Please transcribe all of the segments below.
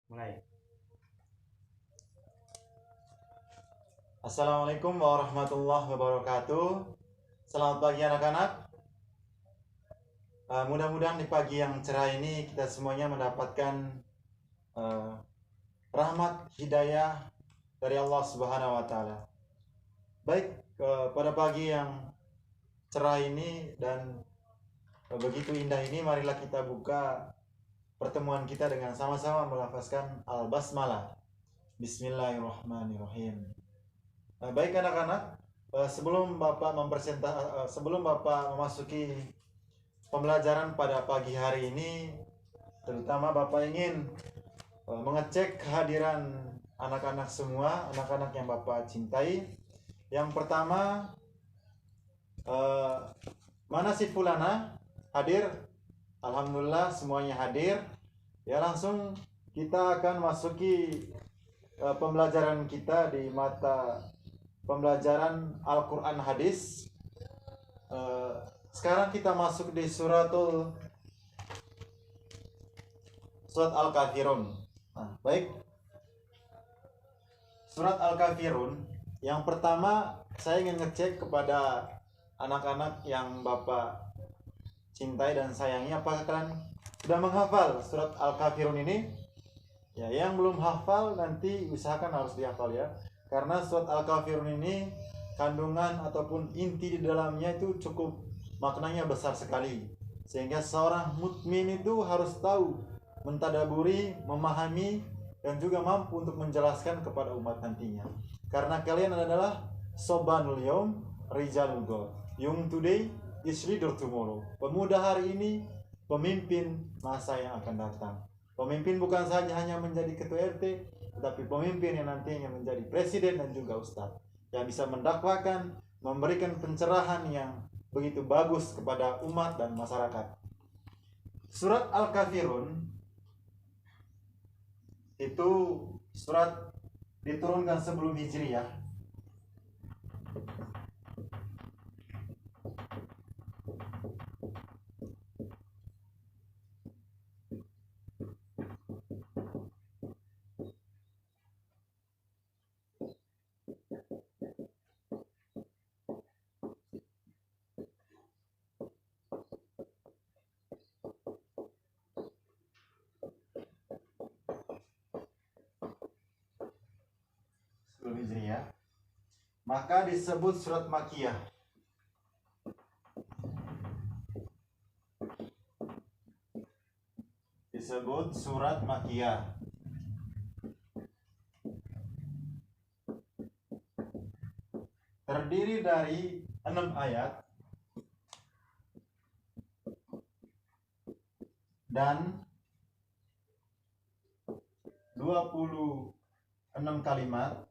Mulai. Assalamualaikum warahmatullahi wabarakatuh. Selamat pagi anak-anak. Mudah-mudahan di pagi yang cerah ini kita semuanya mendapatkan rahmat hidayah dari Allah Subhanahu wa taala. Baik, pada pagi yang cerah ini dan begitu indah ini, marilah kita buka pertemuan kita dengan sama-sama melafazkan al-basmalah. Bismillahirrahmanirrahim. Baik anak-anak, sebelum Bapak memasuki pembelajaran pada pagi hari ini, terutama Bapak ingin mengecek kehadiran anak-anak semua, anak-anak yang Bapak cintai. Yang pertama, mana si Fulana? Hadir? Alhamdulillah semuanya hadir. Ya, langsung kita akan masuki pembelajaran kita di mata pembelajaran Al-Quran Hadis. Sekarang kita masuk di surat Al-Kafirun. Baik, surat Al-Kafirun. Yang pertama saya ingin ngecek kepada anak-anak yang Bapak cintai dan sayangi, apakah kalian sudah menghafal surat Al-Kafirun ini? Ya, yang belum hafal nanti usahakan harus dihafal ya. Karena surat Al-Kafirun ini kandungan ataupun inti di dalamnya itu cukup maknanya besar sekali. Sehingga seorang mukmin itu harus tahu, mentadaburi, memahami, dan juga mampu untuk menjelaskan kepada umat nantinya. Karena kalian adalah sobanul yaum rijalul ghad. Young today is leader tomorrow. Pemuda hari ini, pemimpin masa yang akan datang. Pemimpin bukan saja hanya menjadi ketua RT, tetapi pemimpin yang nantinya menjadi presiden dan juga ustadz, yang bisa mendakwakan, memberikan pencerahan yang begitu bagus kepada umat dan masyarakat. Surat Al-Kafirun itu surat diturunkan sebelum Hijriyah. Maka disebut surat Makkiyah. Disebut surat Makkiyah. Terdiri dari 6 ayat dan 26 kalimat.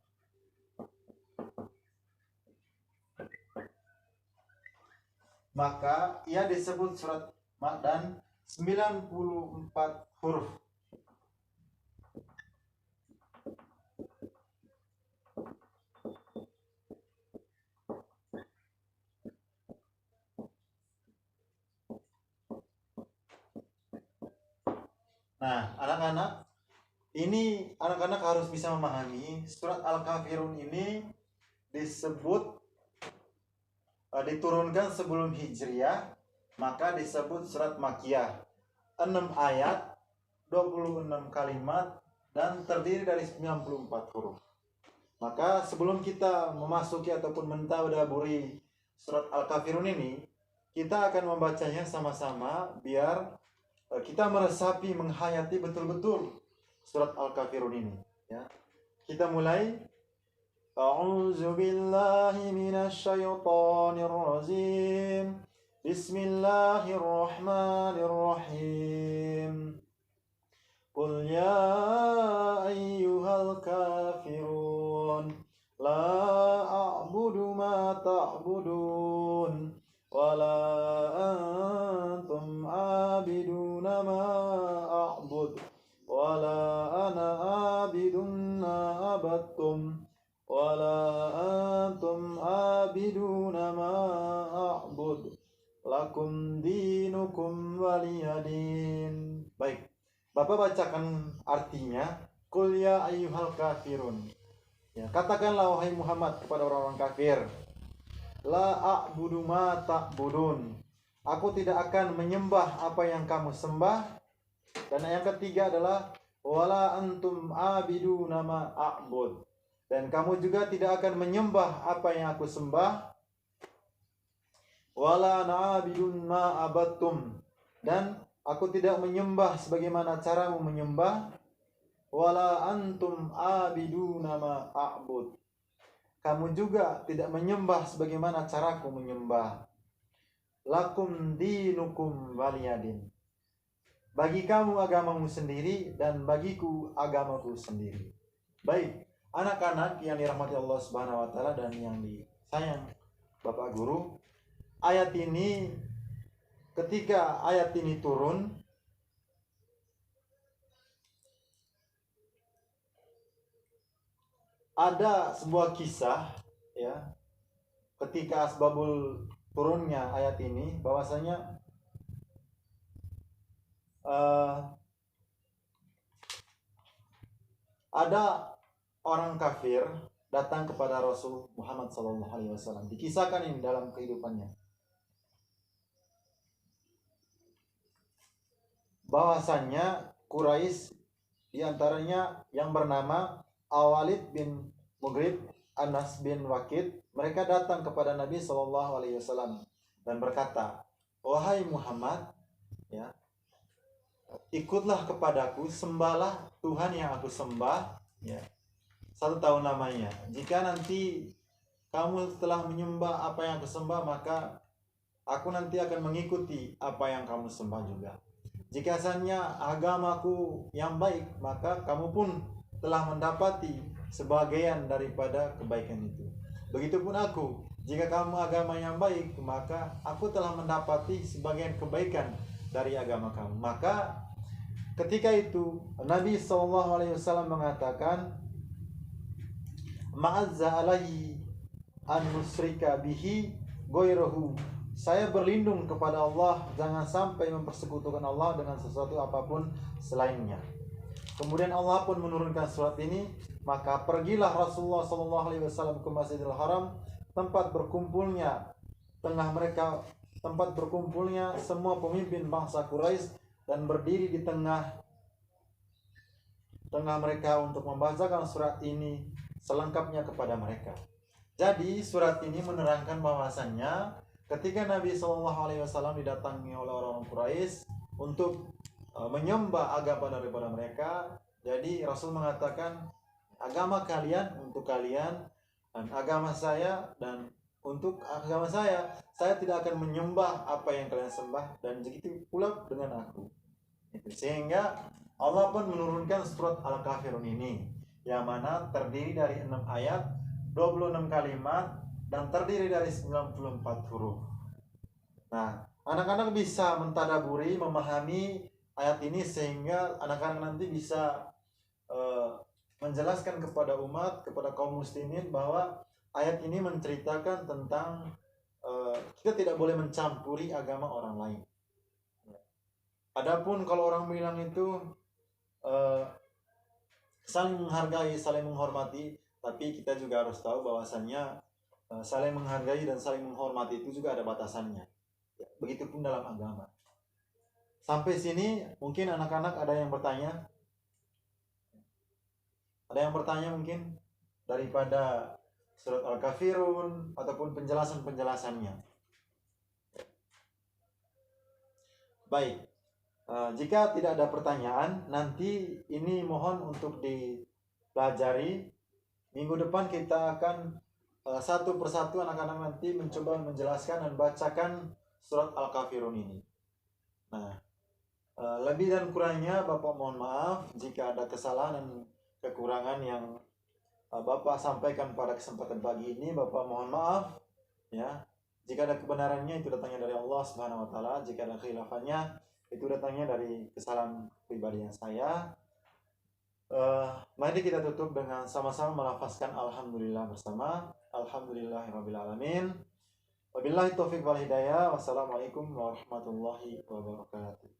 Maka ia disebut surat dan 94 huruf. Nah, anak-anak, ini anak-anak harus bisa memahami surat Al-Kafirun ini disebut diturunkan sebelum Hijriyah, maka disebut surat Makkiyah. 6 ayat, 26 kalimat, dan terdiri dari 94 huruf. Maka sebelum kita memasuki ataupun mentadaburi surat Al-Kafirun ini, kita akan membacanya sama-sama biar kita meresapi, menghayati betul-betul surat Al-Kafirun ini ya. Kita mulai. A'udzu billahi minasy syaithanir rajim. Bismillahirrahmanirrahim. Qul ya ayyuhal kafirun la a'budu ma ta'budun wa la antum 'abiduna ma a'bud wa la ana 'abidun ma abattum wala antum abiduna ma a'bud lakum dinukum waliyadin. Baik, Bapak bacakan artinya qul ya ayyuhal kafirun. Ya, katakanlah wahai Muhammad kepada orang-orang kafir, la a'budu ma ta'budun. Aku tidak akan menyembah apa yang kamu sembah. Dan yang ketiga adalah wala antum abiduna ma a'bud. Dan kamu juga tidak akan menyembah apa yang aku sembah. Wala na'abidun ma abattum. Dan aku tidak menyembah sebagaimana caramu menyembah. Wala antum abiduna ma a'bud. Kamu juga tidak menyembah sebagaimana caraku menyembah. Lakum dinukum waliyadin. Bagi kamu agamamu sendiri dan bagiku agamaku sendiri. Baik, anak-anak yang dirahmati Allah Subhanahu wa taala dan yang disayang Bapak Guru, ayat ini ketika ayat ini turun, ada sebuah kisah ya, ketika asbabul turunnya ayat ini, bahwasanya ada orang kafir datang kepada Rasul Muhammad SAW. Dikisahkan ini dalam kehidupannya, bahwasannya Quraisy diantaranya yang bernama Al-Walid bin Mughrib, Anas bin Waqid, mereka datang kepada Nabi SAW dan berkata, wahai Muhammad, ya, ikutlah kepadaku, sembahlah Tuhan yang aku sembah, ya, 1 tahun lamanya. Jika nanti kamu setelah menyembah apa yang aku sembah, maka aku nanti akan mengikuti apa yang kamu sembah juga. Jika hanya agamaku yang baik, maka kamu pun telah mendapati sebagian daripada kebaikan itu. Begitupun aku, jika kamu agama yang baik, maka aku telah mendapati sebagian kebaikan dari agama kamu. Maka ketika itu Nabi SAW mengatakan, ma'azza alaihi an nusrika bihi goirahu. Saya berlindung kepada Allah, jangan sampai mempersekutukan Allah dengan sesuatu apapun selainnya. Kemudian Allah pun menurunkan surat ini, maka pergilah Rasulullah SAW ke Masjidil Haram, tempat berkumpulnya semua pemimpin bangsa Quraisy, dan berdiri di tengah mereka untuk membacakan surat ini selengkapnya kepada mereka. Jadi surat ini menerangkan bahwasannya ketika Nabi SAW didatangi oleh orang-orang Quraisy untuk menyembah agama daripada mereka, jadi Rasul mengatakan, agama kalian untuk kalian, dan agama saya dan untuk agama saya tidak akan menyembah apa yang kalian sembah, dan begitu pula dengan aku. Sehingga Allah pun menurunkan surat Al-Kafirun ini, yang mana terdiri dari 6 ayat, 26 kalimat, dan terdiri dari 94 huruf. Nah, anak-anak bisa mentadaburi, memahami ayat ini, sehingga anak-anak nanti bisa menjelaskan kepada umat, kepada kaum muslimin, bahwa ayat ini menceritakan tentang kita tidak boleh mencampuri agama orang lain. Adapun kalau orang bilang itu saling menghargai, saling menghormati, tapi kita juga harus tahu bahwasannya saling menghargai dan saling menghormati itu juga ada batasannya. Begitupun dalam agama. Sampai sini mungkin anak-anak ada yang bertanya? Ada yang bertanya mungkin daripada surat Al-Kafirun ataupun penjelasan-penjelasannya? Baik, jika tidak ada pertanyaan, nanti ini mohon untuk dipelajari. Minggu depan kita akan satu persatu anak-anak nanti mencoba menjelaskan dan bacakan surat Al-Kafirun ini. Nah, lebih dan kurangnya Bapak mohon maaf jika ada kesalahan dan kekurangan yang Bapak sampaikan pada kesempatan pagi ini. Bapak mohon maaf ya. Jika ada kebenarannya itu datangnya dari Allah Subhanahu wa taala, jika ada khilafannya itu datangnya dari kesalahan pribadi yang saya. Mari kita tutup dengan sama-sama melafazkan alhamdulillah bersama. Alhamdulillahirabbil alamin. Wabillahi taufiq wal hidayah. Wassalamualaikum warahmatullahi wabarakatuh.